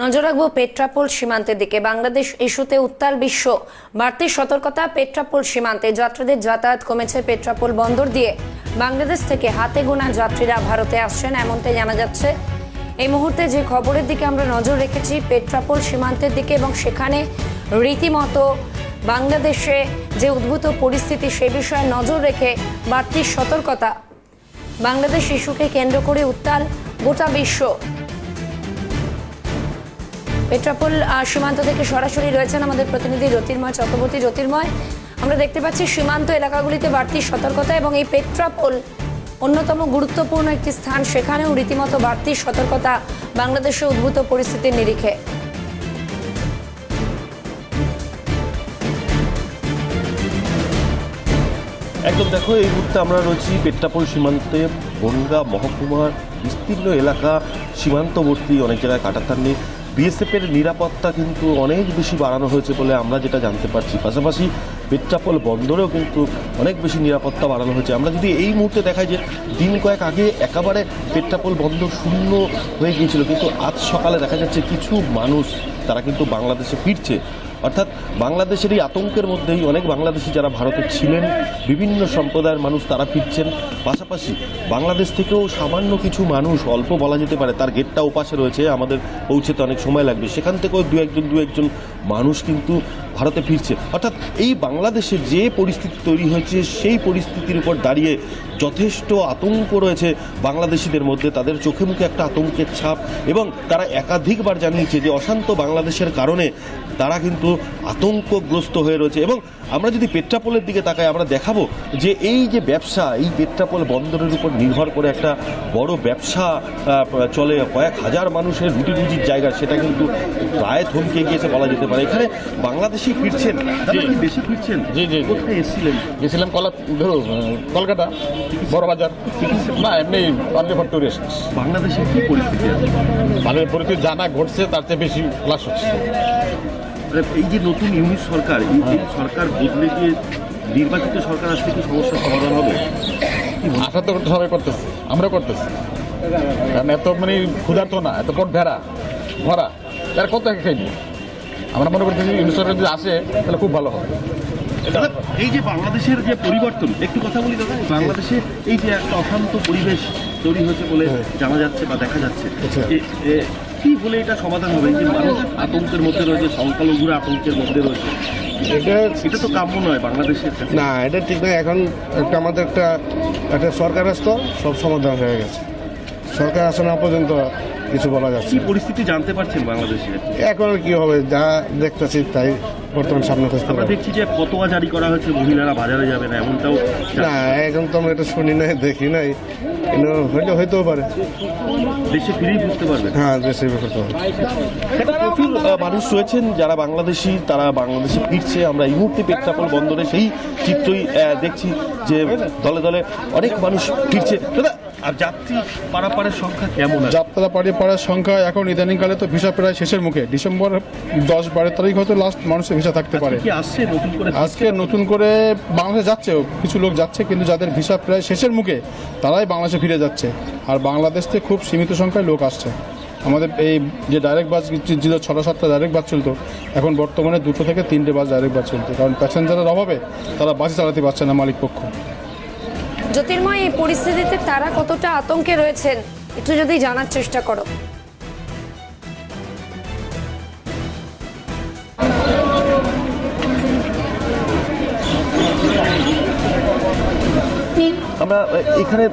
নজর রাখবো পেট্রাপোল সীমান্তের দিকে। বাংলাদেশ ইস্যুতে উত্তাল বিশ্ব, বাড়তি সতর্কতা পেট্রাপোল সীমান্তে। যাত্রীদের যাতায়াত কমেছে পেট্রাপোল বন্দর দিয়ে। বাংলাদেশ থেকে হাতে গোনা যাত্রীরা ভারতে আসছেন, এমনটাই জানা যাচ্ছে। এই মুহূর্তে যে খবরের দিকে আমরা নজর রেখেছি পেট্রাপোল সীমান্তের দিকে, এবং সেখানে রীতিমতো বাংলাদেশে যে উদ্ভূত পরিস্থিতি সে বিষয়ে নজর রেখে বাড়তি সতর্কতা। বাংলাদেশ ইস্যুকে কেন্দ্র করে উত্তাল গোটা বিশ্ব। পেট্রাপোল সীমান্ত থেকে সরাসরি রয়েছেন আমাদের প্রতিনিধি জ্যোতির্ময় চক্রবর্তী। জ্যোতির্ময়, আমরা দেখতে পাচ্ছি সীমান্ত এলাকাগুলিতে বাড়তি সতর্কতা, এবং এই পেট্রাপোল অন্যতম গুরুত্বপূর্ণ একটি স্থান, সেখানেও রীতিমতো বাড়তি সতর্কতা বাংলাদেশে উদ্ভূত পরিস্থিতির নিরিখে। একদম দেখো, এই মুহূর্তে আমরা রয়েছি পেট্রাপোল সীমান্তে। বনগাঁ মহকুমার বিস্তীর্ণ এলাকা, সীমান্তবর্তী অনেক জায়গায় কাটাতার নেই। বিএসএফের নিরাপত্তা কিন্তু অনেক বেশি বাড়ানো হয়েছে বলে আমরা যেটা জানতে পারছি। পাশাপাশি পেট্রাপোল বন্দরেও কিন্তু অনেক বেশি নিরাপত্তা বাড়ানো হয়েছে। আমরা যদি এই মুহূর্তে দেখাই যে দিন কয়েক আগে একেবারে পেট্রাপোল বন্দর শূন্য হয়ে গিয়েছিল, কিন্তু আজ সকালে দেখা যাচ্ছে কিছু মানুষ তারা কিন্তু বাংলাদেশে ফিরছে। অর্থাৎ বাংলাদেশের এই আতঙ্কের মধ্যেই অনেক বাংলাদেশি যারা ভারতে ছিলেন, বিভিন্ন সম্প্রদায়ের মানুষ তারা ফিরছেন। পাশাপাশি বাংলাদেশ থেকেও সামান্য কিছু মানুষ, অল্প বলা যেতে পারে, তার গেটটা ওপাশে রয়েছে, আমাদের পৌঁছতে অনেক সময় লাগবে, সেখান থেকেও দু একজন মানুষ কিন্তু ভারতে ফিরছে। অর্থাৎ এই বাংলাদেশে যে পরিস্থিতি তৈরি হয়েছে সেই পরিস্থিতির উপর দাঁড়িয়ে যথেষ্ট আতঙ্ক রয়েছে বাংলাদেশিদের মধ্যে। তাদের চোখে মুখে একটা আতঙ্কের ছাপ, এবং তারা একাধিকবার জানিয়েছে যে অশান্ত বাংলাদেশের কারণে তারা কিন্তু আতঙ্কগ্রস্ত হয়ে রয়েছে। এবং আমরা যদি পেট্রাপোলের দিকে তাকাই, আমরা দেখাবো যে এই যে ব্যবসা, এই পেট্রাপোল বন্দরের উপর নির্ভর করে একটা বড় ব্যবসা চলে, কয়েক হাজার মানুষের রুটি রুজির জায়গা, সেটা কিন্তু প্রায় থমকে গিয়েছে বলা যেতে পারে। এখানে বাংলাদেশি ফিরছেন, বেশি ফিরছেন। জি জি, কোথায় এসেছিলেন? গেছিলাম কলকাতা বড় বাজার, না এমনি অনলি ফর টুরিস্ট। বাংলাদেশে কি পরিস্থিতি আছে? ভালোই পরিস্থিতি জানা ঘটছে, তার চেয়ে বেশি ক্লাস হচ্ছে। এই যে নতুন ইউনিট সরকার, এই সরকার বদলে গিয়ে নির্বাচিত সরকার আসলে কি সমস্যার সমাধান হবে? আশা তো সবাই করতেছে, আমরা করতেছি। কারণ এত মানে ক্ষুধার্ত না, এত পেট ভরা, তার কত খাইনি। আমরা মনে করতেছি ইউনিট সরকার যদি আসে তাহলে খুব ভালো হবে। এই যে বাংলাদেশের যে পরিবর্তন, একটু কথা বলি দাদা, বাংলাদেশে এই যে একটা অশান্ত পরিবেশ তৈরি হয়েছে বলে জানা যাচ্ছে বা দেখা যাচ্ছে, কি বলে এটা সমাধান হবে? এই যে মানুষ আতঙ্কের মধ্যে রয়েছে, সংখ্যালঘুরা আতঙ্কের মধ্যে রয়েছে, এটা তো কাম্য নয় বাংলাদেশের। না, এটা ঠিক নয়। এখন আমাদের একটা সরকার আসতো, সব সমাধান হয়ে গেছে। সরকার আসা না পর্যন্ত কিছু বলা যাচ্ছে। কি পরিস্থিতি জানতে পারছেন বাংলাদেশে? এখন কি হবে যা দেখতেছি তাই বর্তমান সামনে থাকতে আমরা দেখছি যে ফতোয়া জারি করা হয়েছে, মহিলারা বাজারে যাবে না, এমনটাও। না, এখন তো আমরা এটা শুনি নাই, দেখি নাই, কিন্তু হইতেও পারে। দেশে ফিরেই বুঝতে পারবে। হ্যাঁ, দেশে করতে পারে। প্রচুর মানুষ রয়েছেন যারা বাংলাদেশি, তারা বাংলাদেশে ফিরছে। আমরা এই মুহূর্তে পেট্রাপোল বন্দরে সেই চিত্রই দেখছি যে দলে দলে অনেক মানুষ ফিরছে। দাদা, আর যাত্রী পারাপারের সংখ্যা কেমন? যাত্রা পাড়ার সংখ্যা এখন ইদানিংকালে তো ভিসা প্রায় শেষের মুখে। ডিসেম্বর 10-12 তারিখ হয়তো লাস্ট মানুষের ভিসা থাকতে পারে। আসছে নতুন করে? আজকে নতুন করে বাংলাদেশে যাচ্ছে, কিছু লোক যাচ্ছে, কিন্তু যাদের ভিসা প্রায় শেষের মুখে তারাই বাংলাদেশে ফিরে যাচ্ছে। আর বাংলাদেশ থেকে খুব সীমিত সংখ্যায় লোক আসছে। আমাদের এই যে ডাইরেক্ট বাস ছিল, 6-7টা ডাইরেক্ট বাস চলতো, এখন বর্তমানে 2 থেকে 3টে বাস ডাইরেক্ট বাস চলছে, কারণ প্যাসেঞ্জারের অভাবে তারা বাসই চালাতে পারছে না মালিক পক্ষ। জ্যোতির্ময়, এই পরিস্থিতিতে তারা কতটা আতঙ্কে রয়েছেন একটু যদি জানার চেষ্টা করো। আমরা এখানে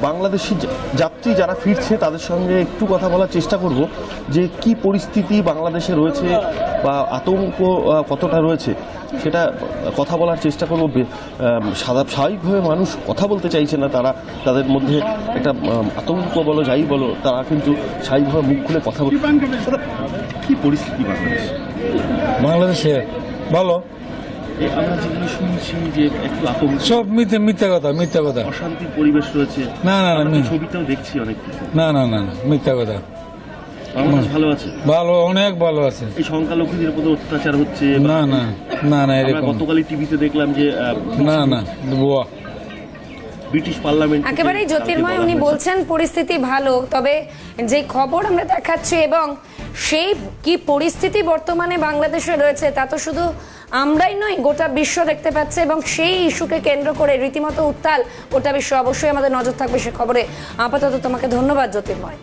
বাংলাদেশি যাত্রী যারা ফিরছে তাদের সঙ্গে একটু কথা বলার চেষ্টা করব যে কি পরিস্থিতি বাংলাদেশে রয়েছে বা আতঙ্ক কতটা রয়েছে সেটা কথা বলার চেষ্টা করব। স্বাভাবিকভাবে মানুষ কথা বলতে চাইছে না, তারা তাদের মধ্যে একটা আতঙ্ক বলো যাই বলো, তারা কিন্তু স্বাভাবিকভাবে মুখ খুলে কথা বলছে। কি পরিস্থিতি বাংলাদেশে ভালো? আমরা যেগুলো শুনছি যে একটু আতঙ্ক, সব মিথ্যা কথা। অশান্তির পরিবেশ রয়েছে। না, ছবিটাও দেখছি অনেক কিছু। না, মিথ্যা কথা। বাংলাদেশ ভালো আছে? ভালো, অনেক ভালো আছে। এই সংখ্যালঘুদের উপর অত্যাচার হচ্ছে? না, এরকম গতকালই টিভিতে দেখলাম যে না বুয়া ব্রিটিশ পার্লামেন্ট। একেবারেই জ্যোতির্ময়, উনি বলছেন পরিস্থিতি ভালো, তবে যে খবর আমরা দেখাচ্ছি এবং সেই কি পরিস্থিতি বর্তমানে বাংলাদেশে রয়েছে তা তো শুধু আমরাই নয়, গোটা বিশ্ব দেখতে পাচ্ছে এবং সেই ইস্যুকে কেন্দ্র করে রীতিমতো উত্তাল গোটা বিশ্ব। অবশ্যই আমাদের নজর থাকবে সে খবরে। আপাতত তোমাকে ধন্যবাদ জ্যোতির্ময়।